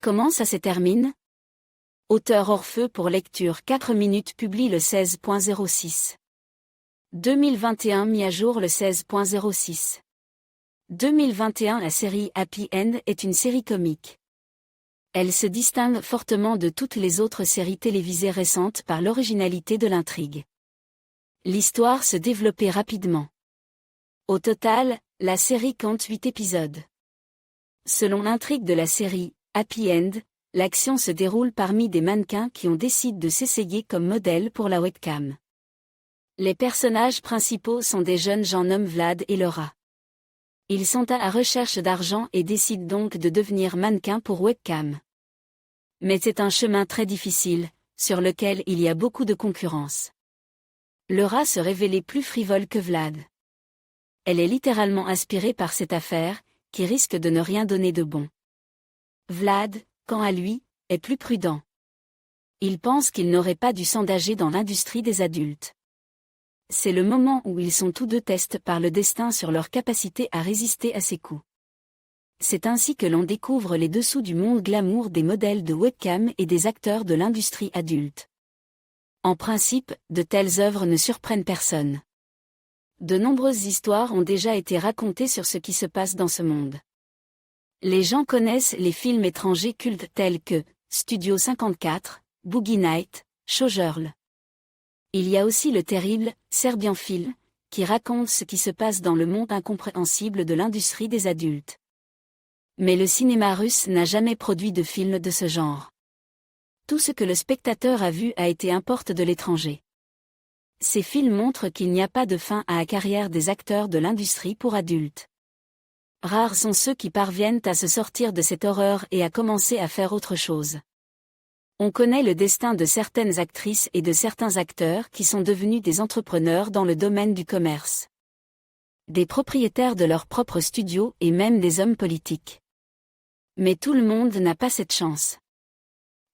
Comment ça se termine? Auteur Orfeu pour lecture 4 minutes publie le 16.06. 2021 mis à jour le 16.06. 2021 La série Happy End est une série comique. Elle se distingue fortement de toutes les autres séries télévisées récentes par l'originalité de l'intrigue. L'histoire se développait rapidement. Au total, la série compte 8 épisodes. Selon l'intrigue de la série Happy End, l'action se déroule parmi des mannequins qui ont décidé de s'essayer comme modèle pour la webcam. Les personnages principaux sont des jeunes gens nommés Vlad et Laura. Ils sont à la recherche d'argent et décident donc de devenir mannequins pour webcam. Mais c'est un chemin très difficile, sur lequel il y a beaucoup de concurrence. Laura se révélait plus frivole que Vlad. Elle est littéralement inspirée par cette affaire, qui risque de ne rien donner de bon. Vlad, quant à lui, est plus prudent. Il pense qu'il n'aurait pas dû s'engager dans l'industrie des adultes. C'est le moment où ils sont tous deux testés par le destin sur leur capacité à résister à ses coups. C'est ainsi que l'on découvre les dessous du monde glamour des modèles de webcam et des acteurs de l'industrie adulte. En principe, de telles œuvres ne surprennent personne. De nombreuses histoires ont déjà été racontées sur ce qui se passe dans ce monde. Les gens connaissent les films étrangers cultes tels que Studio 54, Boogie Nights, Showgirl. Il y a aussi le terrible Serbian Film, qui raconte ce qui se passe dans le monde incompréhensible de l'industrie des adultes. Mais le cinéma russe n'a jamais produit de film de ce genre. Tout ce que le spectateur a vu a été importé de l'étranger. Ces films montrent qu'il n'y a pas de fin à la carrière des acteurs de l'industrie pour adultes. Rares sont ceux qui parviennent à se sortir de cette horreur et à commencer à faire autre chose. On connaît le destin de certaines actrices et de certains acteurs qui sont devenus des entrepreneurs dans le domaine du commerce. Des propriétaires de leur propre studio et même des hommes politiques. Mais tout le monde n'a pas cette chance.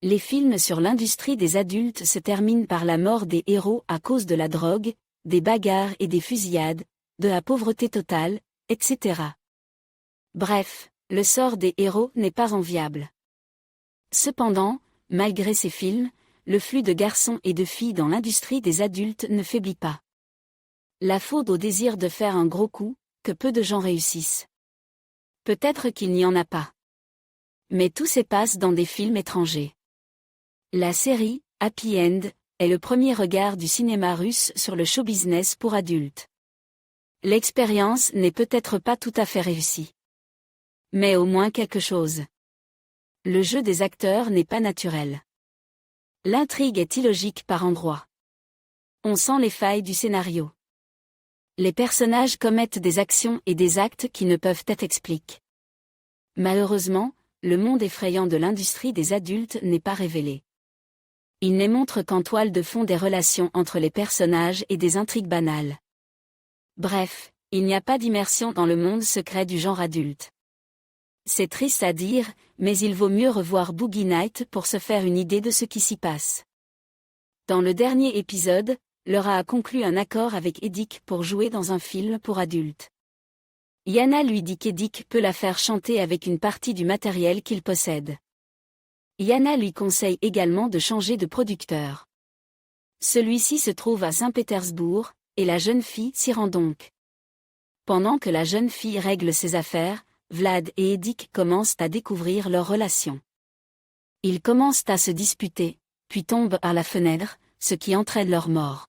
Les films sur l'industrie des adultes se terminent par la mort des héros à cause de la drogue, des bagarres et des fusillades, de la pauvreté totale, etc. Bref, le sort des héros n'est pas enviable. Cependant, malgré ces films, le flux de garçons et de filles dans l'industrie des adultes ne faiblit pas. La faute au désir de faire un gros coup, que peu de gens réussissent. Peut-être qu'il n'y en a pas. Mais tout se passe dans des films étrangers. La série Happy End est le premier regard du cinéma russe sur le show business pour adultes. L'expérience n'est peut-être pas tout à fait réussie. Mais au moins quelque chose. Le jeu des acteurs n'est pas naturel. L'intrigue est illogique par endroits. On sent les failles du scénario. Les personnages commettent des actions et des actes qui ne peuvent être expliqués. Malheureusement, le monde effrayant de l'industrie des adultes n'est pas révélé. Il ne montre qu'en toile de fond des relations entre les personnages et des intrigues banales. Bref, il n'y a pas d'immersion dans le monde secret du genre adulte. C'est triste à dire, mais il vaut mieux revoir Boogie Nights pour se faire une idée de ce qui s'y passe. Dans le dernier épisode, Laura a conclu un accord avec Eddick pour jouer dans un film pour adultes. Yana lui dit qu'Eddick peut la faire chanter avec une partie du matériel qu'il possède. Yana lui conseille également de changer de producteur. Celui-ci se trouve à Saint-Pétersbourg, et la jeune fille s'y rend donc. Pendant que la jeune fille règle ses affaires, Vlad et Eddick commencent à découvrir leur relation. Ils commencent à se disputer, puis tombent par la fenêtre, ce qui entraîne leur mort.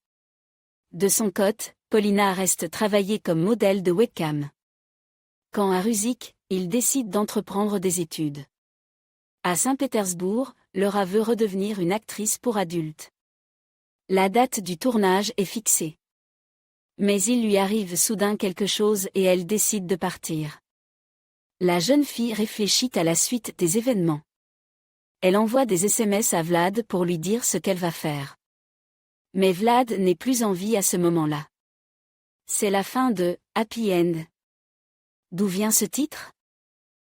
De son côté, Paulina reste travailler comme modèle de webcam. Quand à Ruzik, il décide d'entreprendre des études. À Saint-Pétersbourg, Laura veut redevenir une actrice pour adultes. La date du tournage est fixée. Mais il lui arrive soudain quelque chose et elle décide de partir. La jeune fille réfléchit à la suite des événements. Elle envoie des SMS à Vlad pour lui dire ce qu'elle va faire. Mais Vlad n'est plus en vie à ce moment-là. C'est la fin de Happy End. D'où vient ce titre?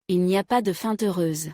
Il n'y a pas de fin heureuse.